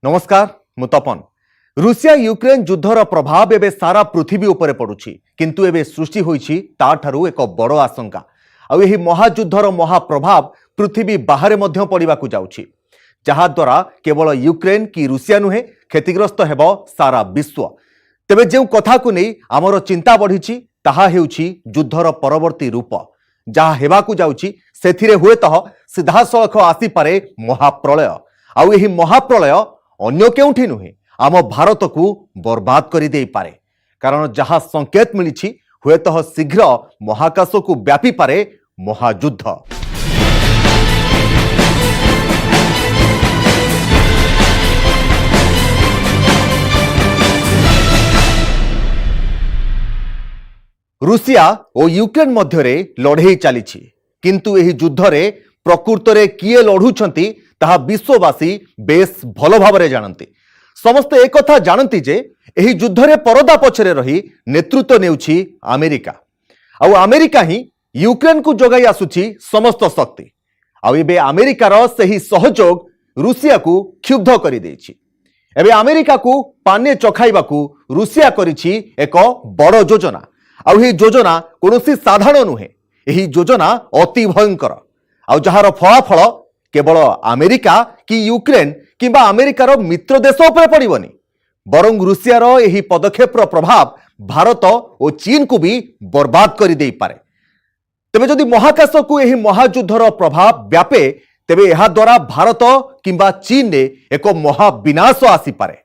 नमस्कार मु तपन। Russia Ukraine युद्धर प्रभाव एवं सारा पृथ्वी उपरे पड़ुछि किंतु एवं सृष्टि होइछि ताठारु एक बड़ आशंका आ यही महायुद्धर महाप्रभाव पृथ्वी बाहर मध्य पड़ाकू जाउछि जहा द्वारा केवल यूक्रेन कि रूसिया नुहे क्षतिग्रस्त हेबो सारा विश्व। तेबे जो कथा को नहीं आमर चिंता बढ़ी ताहा हेउछि युद्धर परवर्ती रूप जहा हेबाकू जाउछि सेथिरे हुएतः सीधासलख आसी पारे महाप्रलय आउ एही महाप्रलय अन्य केउठी नुहे आम भारत को बर्बाद कर दे पारे कारण जहा संकेत मिली हुएतः शीघ्र महाकाश को व्यापी पारे महायुद्ध। रूसिया और यूक्रेन मध्यरे लड़ाई चली किंतु एही युद्ध रे प्रकृत रे किए लड़ुछंती ताहा विश्ववासी बेस भल भावरे जानती। समस्ते एक कथा जानती जे एही युद्ध रे परदा पछरे रही नेतृत्व नेउछि अमेरिका आउ अमेरिका ही यूक्रेन को जोगाई आसुछि समस्त शक्ति आउ एबे अमेरिकार सही सहयोग रूसिया को क्षुब्ध करि देछि। एबे अमेरिका को पाने चखाइबाकू रूसिया करिछि एक बड़ योजना आउ ही योजना कोनोसी साधारण नुहे एही योजना अति भयंकर आउ जहार फलाफल केवल अमेरिका कि यूक्रेन किंबा अमेरिकार मित्र देश उपर पड़िबनी बरं रूसियार एही पदक्षेपर प्रभाव भारत और चीन को भी बर्बाद कर दे पारे। तेबे जदि महाकाश को एही महायुद्धर प्रभाव व्यापे तेबे एहा द्वारा भारत किंबा चीन ने एक महाविनाश आसी पारे।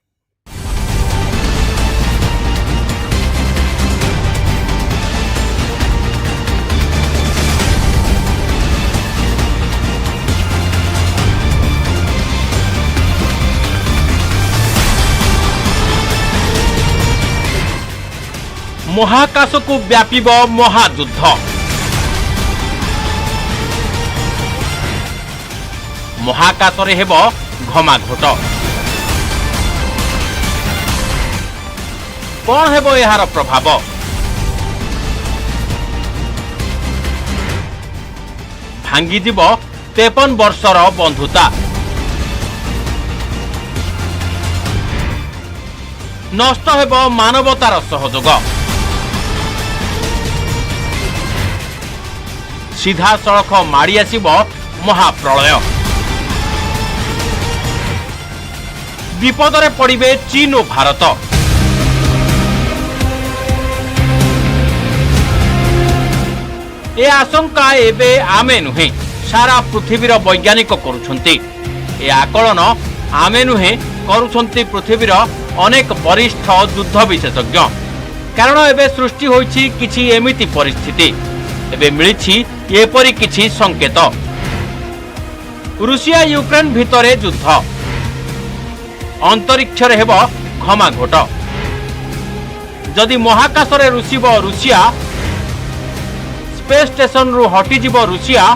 महाकाश को व्यापीब महायुद्ध। महाकाश रे हेब घमाघोट। कौन हेब यार प्रभाव? भांगीजीव 53 वर्षर बंधुता। नष्ट हेब मानवतार सहयोग। सीधा सड़क माड़ी आसिब महाप्रलय। विपदरे पड़िबे चीन और भारत। ए आशंका एबे आमे नुहे सारा पृथ्वीर वैज्ञानिक करुछंती। ए आकलन आमे नुहे करुछंती पृथ्वीर अनेक वरिष्ठ युद्ध विशेषज्ञ। कारण एबे सृष्टि होइछि किछि एमिति परिस्थिति एबे मिलिछि एपरि किछि संकेत। रूसिया यूक्रेन भितरे युद्ध। अंतरिक्ष रे हेब घमाघोट। जदि महाकाश रे रुसिब रूसिया स्पेस स्टेशन रु हटिजिब रूसिया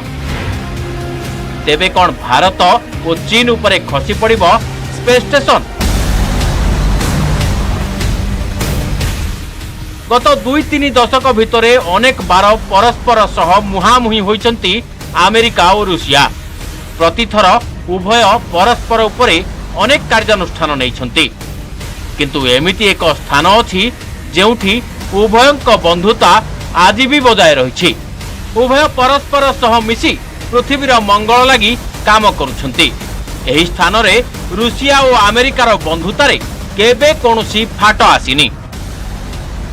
तेबे कोन भारत और चीन उपरे खसी पड़िब स्पेस स्टेशन? गत 2-3 दशक भितरे अनेक बार परस्पर सह मुहांमुही होइचंती अमेरिका और रूसिया। प्रतिथर उभय परस्पर उपरे अनेक कार्यानुष्ठान नैछंती किंतु एमिति एक स्थान अछि जेउठी उभयंक बंधुता आज भी बजाय रहिछि। उभय परस्पर सह मिसी पृथ्वीर मंगल लागि काम करुछंती। एही स्थान रे रूसिया और अमेरिकार बंधुतारे केबे कोनोसी फाट आसिनी।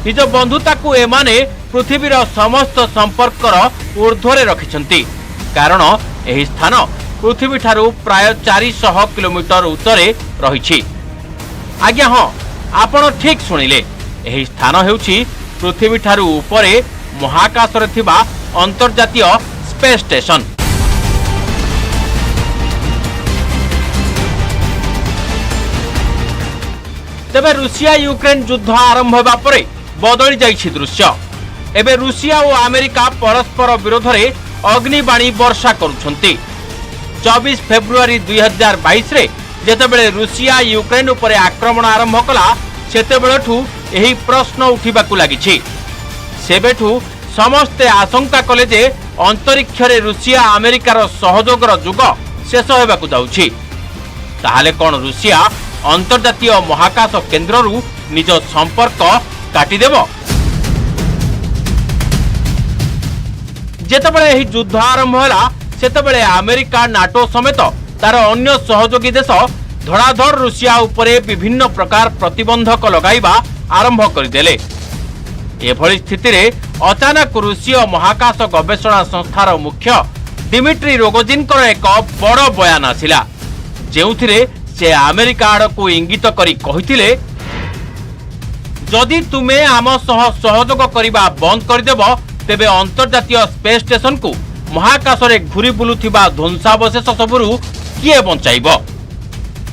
निज बंधुता को एमाने पृथ्वीर समस्त संपर्कर ऊर्ध्वरे रखिछंती कारण एही स्थान पृथ्वी ठारू प्राय 400 किलोमीटर उत्तरे रहिछि। आज्ञा हां आपण ठीक सुनिले एही स्थान हेउछि पृथ्वी ठारू उपरे महाकाश रे थिबा अंतर्जातीय स्पेस स्टेशन। तेबे रूसिया यूक्रेन युद्ध आरंभ होबा परे बदली जाइछि दृश्य। एबे रूसिया और अमेरिका परस्पर विरोध रे अग्निबाणी वर्षा करुछंती। 24 फेब्रुआरी 2022 रे जेतेबेले रूसिया यूक्रेन उपरे आक्रमण आरंभ कला सेतेबेलठू एही प्रश्न उठिबाकू लागिछि। सेबेठू समस्ते आशंका कले जे अंतरिक्ष रे रूसिया अमेरिकार सहयोगर जुग शेष होबाकू जाउछि। ताहाले कोन रूसिया अंतर्जातीय महाकाश केन्द्ररू निज संपर्क काटिदेब। जेतेबेले एही युद्ध आरंभ होला सेतेबेले अमेरिका नाटो समेत तार अन्य सहयोगी देश धड़ाधड़ रूसिया उपरे विभिन्न प्रकार प्रतिबंधक लगाइबा आरंभ करदेले। एभली स्थिति रे अचानक रूसीय महाकाश गवेषणा संस्थार मुख्य दिमित्री रोगोजिनकर एक बड़ बयान आसिला, जेउथिरे से अमेरिका आड़कू इंगित करी कहिथिले जदि तुमे आम सह सहयोग करिबा बंद करदेब तेबे अंतर्जातीय स्पेस स्टेशन को महाकाश रे घुरी बुलुथिबा ध्वंसावशेष सबुरु किए बंचाइब,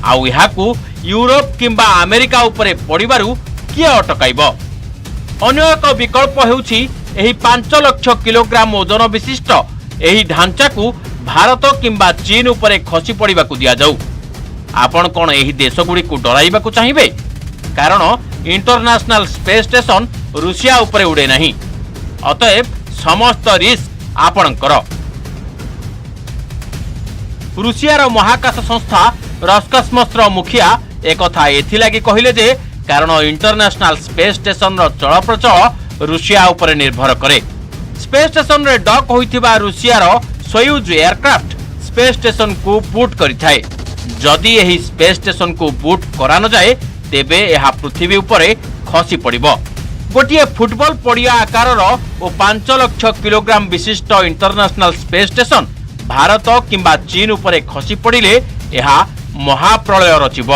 आउ याकू यूरोप किंबा अमेरिका उपरे पड़िबारु किए अटकाइब। अन्य एक विकल्प हेउछि एही 5 लाख किलोग्राम ओजन विशिष्ट एही ढांचा को भारत किंबा चीन उपरे खसी पड़िबाकू दिया जाऊ। आपण कोन एही देशगुडी को डराइबाकू चाहिबे? कारण इंटरनेशनल स्पेस स्टेशन रूसिया उपरे उड़े नहीं, अतएव समस्त रिस्क आपणकर। रूसियार महाकाश संस्था रॉसकॉस्मोसर मुखिया एक कथा एथिलागी कहिले जे कारण इंटरनेशनल स्पेस स्टेशन चलप्रचल रूसिया उपरे निर्भर करे। स्पेस स्टेशन रे डक होइथिबा रूसियार सोयुज एयरक्राफ्ट स्पेस स्टेशन को बूट करिथाए। जदि एही स्पेस स्टेशन को बूट करा न जाए तेबे एहा पृथ्वी उपरे खसी पड़िबो। गोटिए फुटबॉल पड़िया आकारर और 5 लाख किलोग्राम विशिष्ट इंटरनेशनल स्पेस स्टेशन भारत किंबा चीन उपरे खसी पड़िले एहा महाप्रलय रचिब।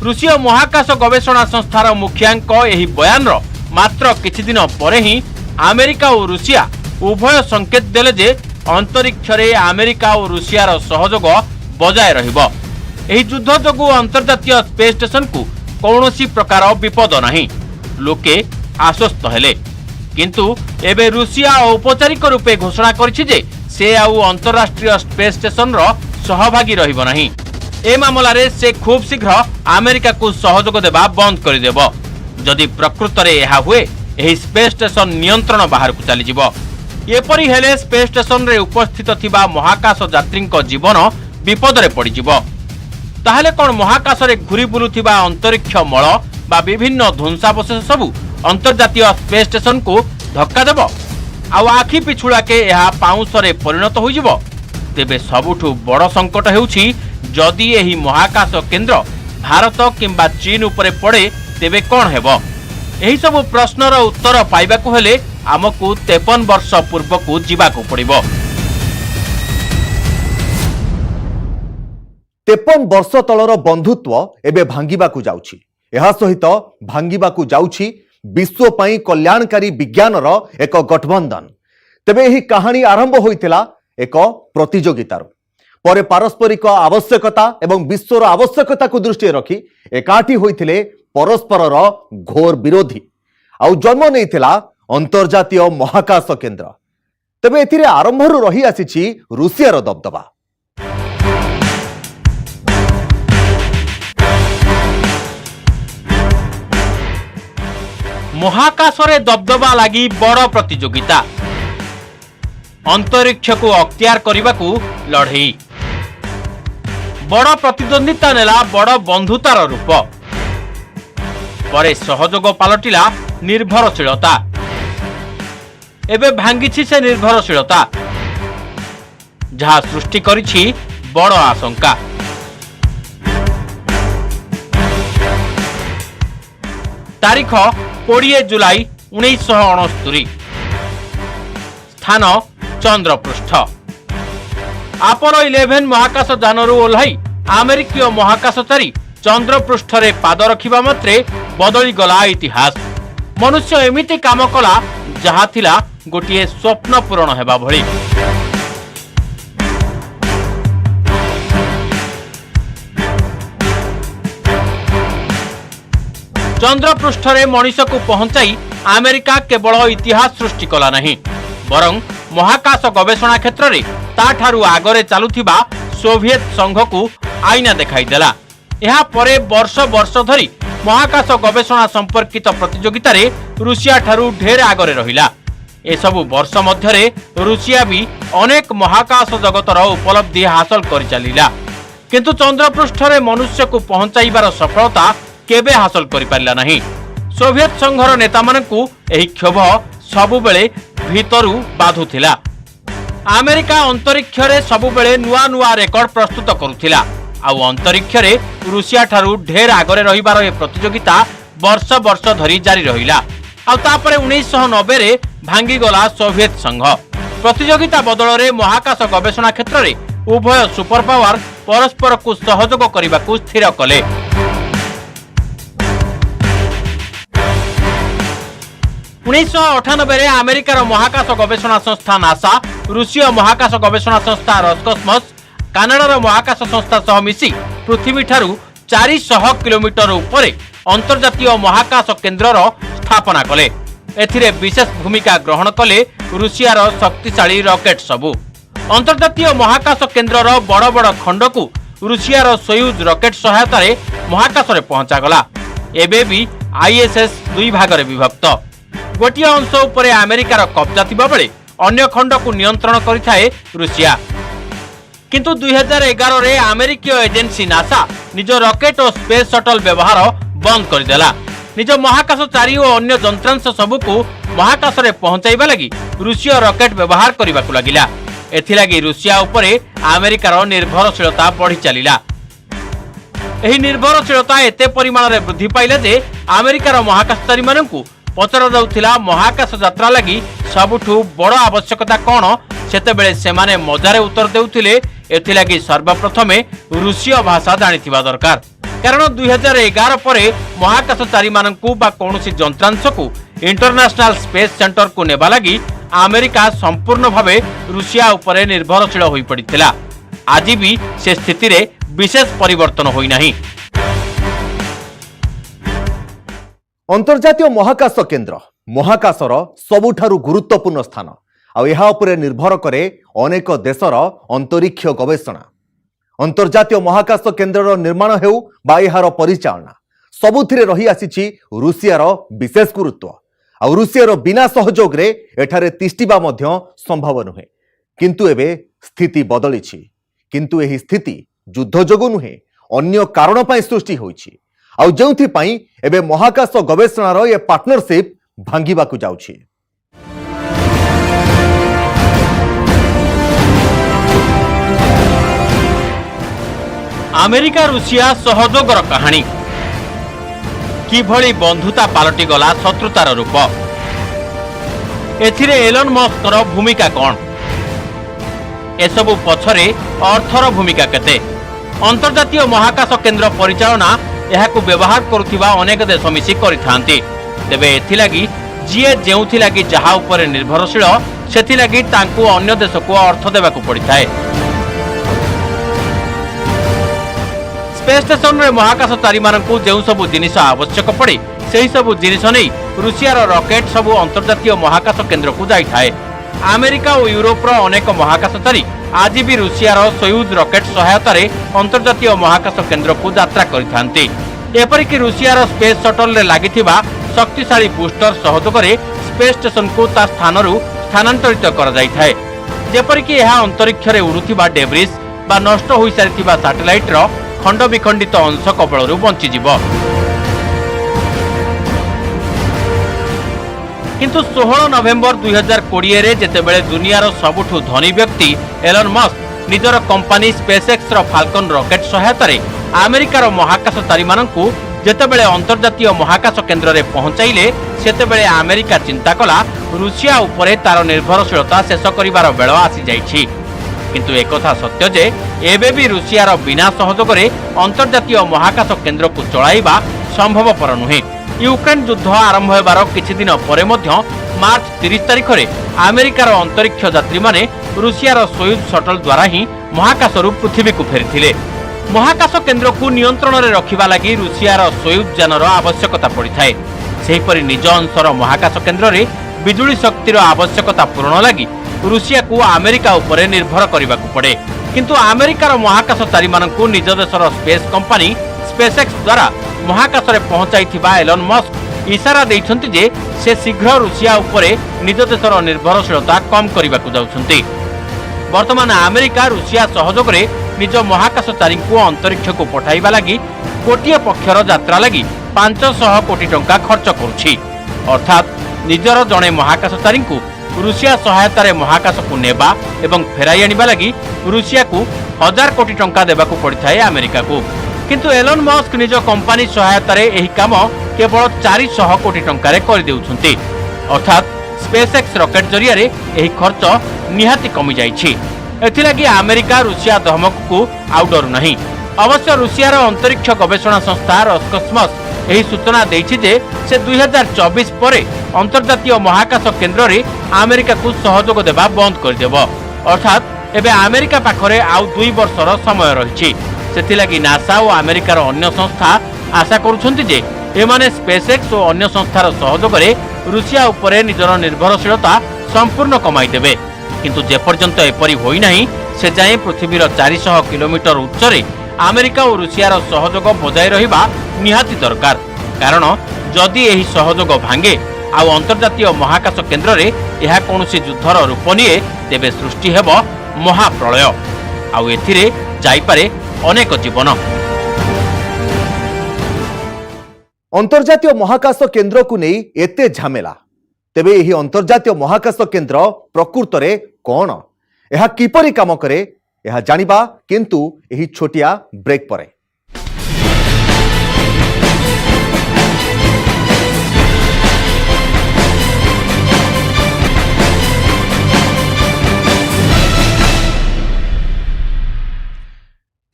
रूसीय महाकाश गवेषणा संस्थार मुखियांक एही बयान मात्र किछि दिन परे ही अमेरिका और रूसिया उभय संकेत देले जे अंतरिक्ष रे अमेरिका और रूसियार सहयोग बजाय रहिबो। एही युद्ध जोगु अंतर्जातीय स्पेस स्टेशन को कौनसी प्रकार विपद नहीं, लोके आश्वस्त हेले। किंतु एबे रूसिया औपचारिक रूपे घोषणा करिछि जे से आउ अंतरराष्ट्रीय स्पेस स्टेशन रो सहभागी रहिबो नहीं। ए मामलारे से खूब शीघ्र अमेरिका को सहयोग देबा बंद करदेब। जदि प्रकृत रे एहा हुए एही स्पेस स्टेशन नियंत्रण बाहर को चली जिवो। एपरि हेले स्पेस स्टेशन रे उपस्थित थिबा महाकाश यात्रीक जीवन विपद रे पड़ी जिवो। ताहले कोन महाकाश रे घुरी बुलुथिबा अंतरिक्ष मल बा विभिन्न ध्वंसावशेष सबु अंतर्जातीय स्पेस स्टेशन को धक्का देब आउ आखि पिछुड़ा के यह पाउंसरे परिणत हो जिवो। तेबे सबुठु बड़ संकट हेउछि जदि एही महाकाश केन्द्र भारत किंबा चीन उपरे पड़े तेबे कोन हेबो। एही सब प्रश्नर उत्तर पाइबाकू हेले आमकू 53 वर्ष पूर्वकू जिबाकू पड़िबो। 53 वर्ष तलर बंधुत्व एबे भांगिबाकू जाउछि। एहा सहित भांगिबाकू जाउछि विश्व पई कल्याणकारी विज्ञानर एक गठबंधन। तेबे एही कहानी आरंभ होइतिला एक प्रतियोगितार परे पारस्परिक आवश्यकता एवं विश्वर आवश्यकता को दृष्टि रखी एकाठी होइतिले परस्परर घोर विरोधी आउ जन्म नैथिला अंतर्जातीय महाकाश केन्द्र। तेबे एथिरे आरंभरू रही आसीछि रूसियार दबदबा। महाकाश रे दबदबा लगी बड़ प्रतियोगिता, अंतरिक्ष को अख्तियार करने लड़ई, बड़ प्रतिद्वंदिता नेला बड़ बंधुतार रूप, परे सहयोग पलटिला निर्भरशीलता। एबे भांगिछि से निर्भरशीलता जहा सृष्टि करिछि बड़ आशंका। तारीख 20 जुलाई 1969, स्थान चंद्रपृष्ठ। अपोलो 11 महाकाश जानरू ओह्लाई अमेरिकीय महाकाशचारी चंद्रपृष्ठ रे पाद रखिबा मात्रे बदली गला इतिहास। मनुष्य एमिति काम कला जहा थिला गोटिए स्वप्न पूरण हेबा भଳି। चंद्रपृष्ठ रे मनुष्य को पहुंचाई अमेरिका केवल इतिहास सृष्टि कला नहीं, बरं महाकाश गवेषणा क्षेत्र रे ताठारु आगरे चालुथिबा सोवियत संघ को आईना देखाई देला। यहा परे वर्ष वर्ष धरी महाकाश गवेषणा संपर्कित प्रतियोगिता रे रूसिया ठारू ढेर आगरे रहिला। ए सबु वर्ष मध्यरे रूसिया भी अनेक महाकाश जगतर उपलब्धि हासिल कर चलिला, किंतु चंद्रपृष्ठरे मनुष्य को पहुंचाइबार सफलता केबे हासिल करि पारिला नहीं। सोवियत संघर नेता मानकु एही क्षोभ सबुबेले भितरु बाधुथिला। अमेरिका अंतरिक्ष रे सबुबेले नुआ नुआ रेकर्ड प्रस्तुत करुथिला। आउ अंतरिक्ष रे रूसिया ठारू ढेर आगरे रहिबार ए प्रतियोगिता वर्ष वर्ष धरी जारी रहिला। आउ तापरे 1990 रे भांगी गला सोवियत संघ। प्रतियोगिता बदल रे महाकाश गवेषणा क्षेत्र रे उभय सुपर पावर परस्पर को सहयोग करने को स्थिर कले। उन्नीस अमेरिकार महाकाश गवेषणा संस्था नासा, रूसीय महाकाश गवेषणा संस्था रोसकॉस्मोस, कानाडार महाकाश संस्था सह मिसी पृथ्वी ठारू 400 किलोमीटर उपरे अंतर्जातीय महाकाश केन्द्रर स्थापना कले। एथिरे विशेष भूमिका ग्रहण कले रूसियार शक्तिशाली रॉकेट सबू। अंतर्जातीय महाकाश केन्द्रर बड़ बड़ खंड को रूसियार सोयुज रॉकेट सहायता रे महाकाश रे पहुंचा गला। एबे भी आईएसएस दुई भाग रे विभक्त। गोटिए अंश उपरे अमेरिकार कब्जा थिबा बेले अन्य खंड को नियंत्रण करिथाए रूसिया। किंतु 2011 रे अमेरिकीय एजेंसी नासा निज रॉकेट और स्पेस शटल व्यवहार बंद करदेला। निज महाकाशचारी और अन्य यंत्रांश सबुको महाकाश रे पहुंचाइबा लगी रूसीय रॉकेट व्यवहार करबाकू लागिला। एथिलागी रूसिया उपरे अमेरिकार निर्भरशीलता बढ़ी चलिला। एही निर्भरशीलता एते परिमाण रे वृद्धि पाइले जे अमेरिकार महाकाशचारी मानकू पचरा जाउथिला महाकाश यात्रा लगी सबुठू बड़ आवश्यकता कोन। सेतेबेले सेमाने मजारे उत्तर देउथिले एथिलागी सर्वप्रथमे रूसीय भाषा जानिथिबा दरकार। कारण 2011 परे महाकाशचारी मानकू बा कोनोसी यंत्रांश को इंटरनेशनल स्पेस सेंटर को नेबा लगी अमेरिका संपूर्ण भावे रूसिया उपरे निर्भरशील होई पड़िथिला। आज भी से स्थिति रे विशेष परिवर्तन होई नाही। अंतर्जातीय महाकाश केन्द्र महाकाशर सबुठारु गुरुत्वपूर्ण स्थान आ एहा उपरे निर्भर करे अनेक देशर अंतरिक्ष गवेषणा। अंतर्जातीय महाकाश केन्द्रर निर्माण हेउ बा एहार परिचालना सबुथिरे रही आसीछि रूसियार विशेष गुरुत्व। आ रूसियार बिना सहयोग रे एठारे तिष्टिबा मध्य संभव नुहे। किंतु एबे स्थिति बदलिछि। किंतु एही स्थिति युद्ध जोगु नुहे, अन्य कारण पई सृष्टि होइछि। आ जेउथि पई एबे महाकाश गवेषणार ए पार्टनरशिप भांगिबाकू जाउछि। अमेरिका रूसिया सहयोगर कहानी किभली बंधुता पालटी गला शत्रुतार रूप। एथिरे एलन मस्कर भूमिका कौन? एसबु पछरे अर्थर भूमिका केते? अंतर्जातीय महाकाश केन्द्र परिचालना एहाकू व्यवहार करुथिबा अनेक देश मिसी करिथांती। तेबे एथिलागी जिए जेउथिलागी जहा उपरे निर्भरशील सेथिलागी तांकू अन्य देश को अर्थ देबाकू पड़िथाए। स्पेस स्टेशन रे महाकाशचारी मानकू जेउ सबु जिनिस आवश्यक पड़े सेही सबु जिनिस नै रूसियार रॉकेट सबु अंतर्जातीय महाकाश केन्द्र को जाई थाए। अमेरिका और यूरोप रो अनेक महाकाशचारी आज भी रूसियार सोयुज रॉकेट सहायता रे अंतर्जातीय महाकाश केन्द्र को यात्रा करिथांती। एपरिक रूसियार स्पेस शटल रे लागिथिबा शक्तिशाली बूस्टर सहयोग रे स्पेस स्टेशन को ता स्थानरू स्थानांतरित कर जाई थाए। जेपरिक एहा अंतरिक्ष रे उडुथिबा डेब्रिस बा नष्ट होई सारिथिबा सैटेलाइट रो खंड विखंडित अंश कबलरू बंचीजीव। किंतु 16 नवेम्बर 2020 रे जेतेबेले दुनियार सबुठू धनी व्यक्ति एलन मस्क निजर कंपनी स्पेसएक्स रो फाल्कन रॉकेट सहायता रे अमेरिकार महाकाशचारी मानकू जेतेबेले अंतर्जातीय महाकाश केन्द्र रे पहुंचाइले सेतेबेले अमेरिका चिंता कला रूसिया उपरे तार निर्भरशीलता शेष करिवार बेल आसी जाइछि। किंतु एकथा सत्य जे एबे भी रूसियार बिना सहयोग रे अंतर्जातीय महाकाश केन्द्र को चलाइबा संभवपर नुहे। यूक्रेन युद्ध आरंभ हेबार किछि दिन परे मध्य मार्च 30 तारिख रे अमेरिकार अंतरिक्ष यात्री माने रूसियार सोयुज शटल द्वारा ही महाकाशरू पृथ्वी को फेरिथिले। महाकाश केन्द्र को नियंत्रण रे रखिबा लागि रूसियार सोयुज यानर आवश्यकता पड़िथाए। सेहिपरि निज अंशर महाकाश केन्द्र रे बिजुली शक्तिर आवश्यकता पूरण लागि रूसिया को अमेरिका उपरे निर्भर करबाकू पड़े। किंतु अमेरिकार महाकाशचारी मानकू निज देशर स्पेस कंपनी स्पेसएक्स द्वारा महाकाश रे पहुंचाइथिबा एलन मस्क इशारा दैछन्ति जे से शीघ्र रूसिया उपरे निज देशर निर्भरशीलता कम करबाकू जाउछन्ति। वर्तमान अमेरिका रूसिया सहयोग रे निज महाकाशचारी अंतरिक्ष को पठाइबा लगी गोटे पक्षर यात्रा लगी 500 कोटी टंका खर्च करुछि। अर्थात निजर जड़े महाकाशचारी रुषिया सहायतार महाकाश को नेबा एवं फेराई आनिबा लगी रुषिया को 1000 कोटी टंका देबाकू पड़िथाए अमेरिका को। किंतु एलन मस्क निज कंपनी सहायतार एही काम केवल 400 कोटी टंकारे कर देउछन्ति। अर्थात स्पेसएक्स रॉकेट जरिया रे एही खर्च निहाती कमी जाइछि। एथिलागि अमेरिका रुषिया धमक को आउडर नहीं। अवश्य रुषियार अंतरिक्ष गवेषणा संस्था रोसकॉस्मोस एही सूचना देइछि जे से 2024 परे अंतर्जातीय महाकाश केन्द्र रे अमेरिका को सहयोग देबा बंद कर देबो। अर्थात एबे अमेरिका पाखरे आउ 2 वर्षर समय रहिछि। सेथिलागि नासा और अमेरिकार अन्य संस्था आशा करुछन्ति जे एमाने स्पेसएक्स और अन्य संस्थार सहयोग रे रुषिया उपरे निजर निर्भरशीलता संपूर्ण कमाई देबे। किंतु जेपर्यंत एपरि होई नाही से जाए पृथ्वीर 400 किलोमीटर उच्चरे अमेरिका और रुषियार सहयोग बजाय रहिबा निहाती दरकार। कारण जदि एही सहयोग भांगे आउ अंतर्जातीय महाकाश केन्द्र रे एहा कोनोसी युद्धर रूप निए तेबे सृष्टि हेब महाप्रलय। आउ एथिरे जाइपारे अनेक जीवन। अंतर्जातीय महाकाश केन्द्र को नहीं एते झमेला, तेबे यही अंतर्जातीय महाकाश केन्द्र प्रकृत रे कौन, यह किपरि काम करे यह जानिबा किंतु यही छोटिया ब्रेक परे।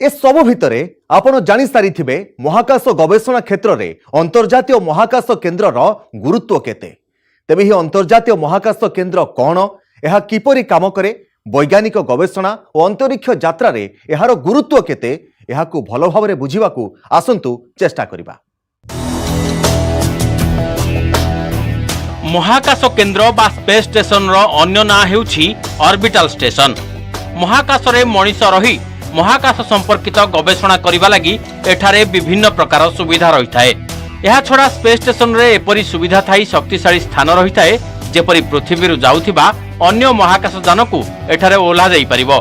ए सबु भितरे आपण जानि सारिथिबे महाकाश गवेषणा क्षेत्र में अंतर्जातीय महाकाश केन्द्र गुरुत्व केते। तेबे ही अंतर्जातीय महाकाश केन्द्र कौन, यह किपरि काम करे, वैज्ञानिक गवेषणा और अंतरिक्ष यात्रा रे एहार गुरुत्व केते, एहाकू भलो भाबरे बुझिबाकू आसंतु चेष्टा करिबा। महाकाश केन्द्र बा स्पेस स्टेशन रो अन्य ना हेउछि ऑर्बिटल स्टेशन। महाकाश रे मनीष रही महाकाश संपर्कित गवेषणा करिबा लागि एठारे विभिन्न प्रकार सुविधा रही थाए। यह छड़ा स्पेस स्टेशन रे एपरि सुविधा थाई शक्तिशाली स्थान रही थाए जेपरि पृथ्वी जाउथिबा अन्य महाकाश यान को एठारे ओला जाई परिबो।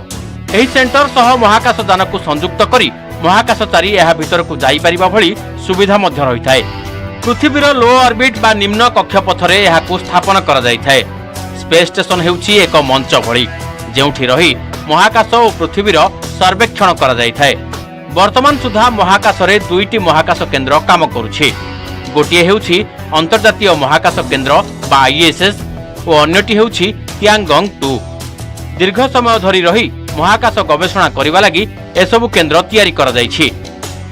एही सेंटर सह महाकाश यान को संयुक्त करी महाकाशचारी यह भीतर को जाई परिबा भली सुविधा मध्य रही थाए। पृथ्वीर लो ऑर्बिट बा निम्न कक्षपथ रे यहाकू स्थापन करा जाई थाए। स्पेस स्टेशन हेउछि एक मंच भली जेउठी रही महाकाश और पृथ्वीर सर्वेक्षण करा जाई थाए। वर्तमान सुधा महाकाश रे 2टी महाकाश केन्द्र काम करुछि। गोटिए हेउछि अंतर्जातीय महाकाश केन्द्र बा आईएसएस और अन्यटी हेउछि तियांगंग 2। दीर्घ समय धरी रही महाकाश गवेषणा करिबा लागि एसबु केन्द्र तयारी करा जाइछि।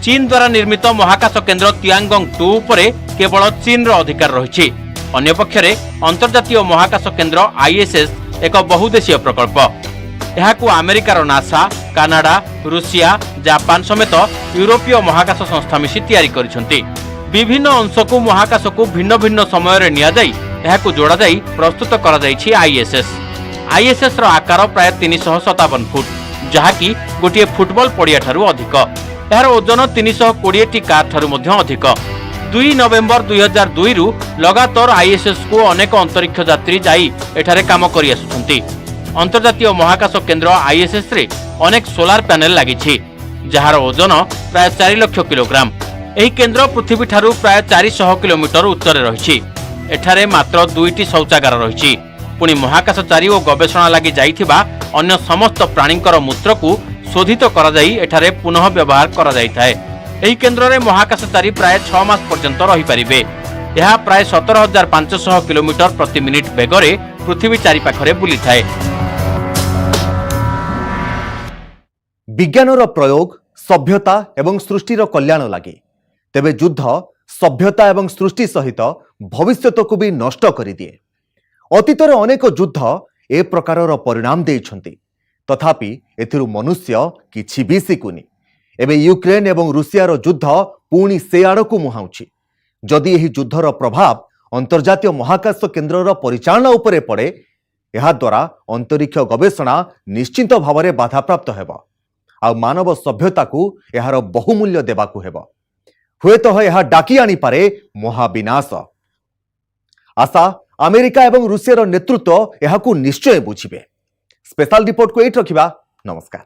चीन द्वारा निर्मित महाकाश केन्द्र तियांगंग 2 उपरे केवल चीन रो अधिकार रहिछि। अन्य पक्षरे अंतर्जातीय महाकाश केन्द्र आईएसएस एक बहुदेशीय प्रकल्प। यहाकू अमेरिकार नासा, कानाडा, रुषिया, जापान समेत यूरोपीय महाकाश संस्था मिसी तयारी करिसंती। विभिन्न अंश को महाकाश को भिन्न भिन्न समय रे निया जाई यहाकू जोड़ा जाई प्रस्तुत करा जाइछि आईएसएस। आईएसएस रो आकार प्राय 357 फुट, जहाकी गोटे फुटबॉल पड़िया ठारू अधिक। यार ओजन 320 टी कार ठारू मध्य अधिक। 2 नवेम्बर 2002 रु लगातार आईएसएस को अनेक अंतरिक्ष यात्री जाई एठारे काम करि आसुछंती। अंतर्जातीय महाकाश केन्द्र आईएसएस रे अनेक सोलार पैनल लागिछि, जहार ओजन प्राय 4 लाख किलोग्राम। एही केन्द्र पृथ्वी ठारू प्राय 400 किलोमीटर उच्चरे रहिछि। एठारे मात्र 2टी शौचागार रहिछि। पुणी महाकाशचारी और गवेषणा लागि जाइथिबा अन्य समस्त प्राणींकर मूत्र को शोधित करा जाई एठारे पुनः व्यवहार करा जाइथाए। एही केन्द्र रे महाकाशचारी प्राय 6 मास पर्यंत रहि परिबे। यह प्राय 17,500 किलोमीटर प्रति मिनिट बेगरे पृथ्वी चारि पाखरे बुली थाए। विज्ञानर प्रयोग सभ्यता एवं सृष्टिर कल्याण लगे, तेबे युद्ध सभ्यता एवं सृष्टि सहित भविष्यत को भी नष्ट कर दिए। अतीतर अनेक युद्ध ए प्रकारर परिणाम देइछन्ति, तथापि एथिरु मनुष्य किछि भी शिकुनि। एबे यूक्रेन एवं रूसियार युद्ध पुणी से आड़कू मुहाउछि। जदि एही युद्धर प्रभाव अंतर्जातीय महाकाश केन्द्रर परिचालना उपरे पड़े, एहा द्वारा अंतरिक्ष गवेषणा निश्चित भावरे बाधाप्राप्त हेबो आ मानव सभ्यता को एहार बहुमूल्य देबाकू हेबो। हुएत यह डाकी आनी पारे महाविनाश। आशा अमेरिका एवं रूसियार नेतृत्व यहाकू निश्चय बुझिबे। स्पेशल रिपोर्ट को एट रखिबा। नमस्कार।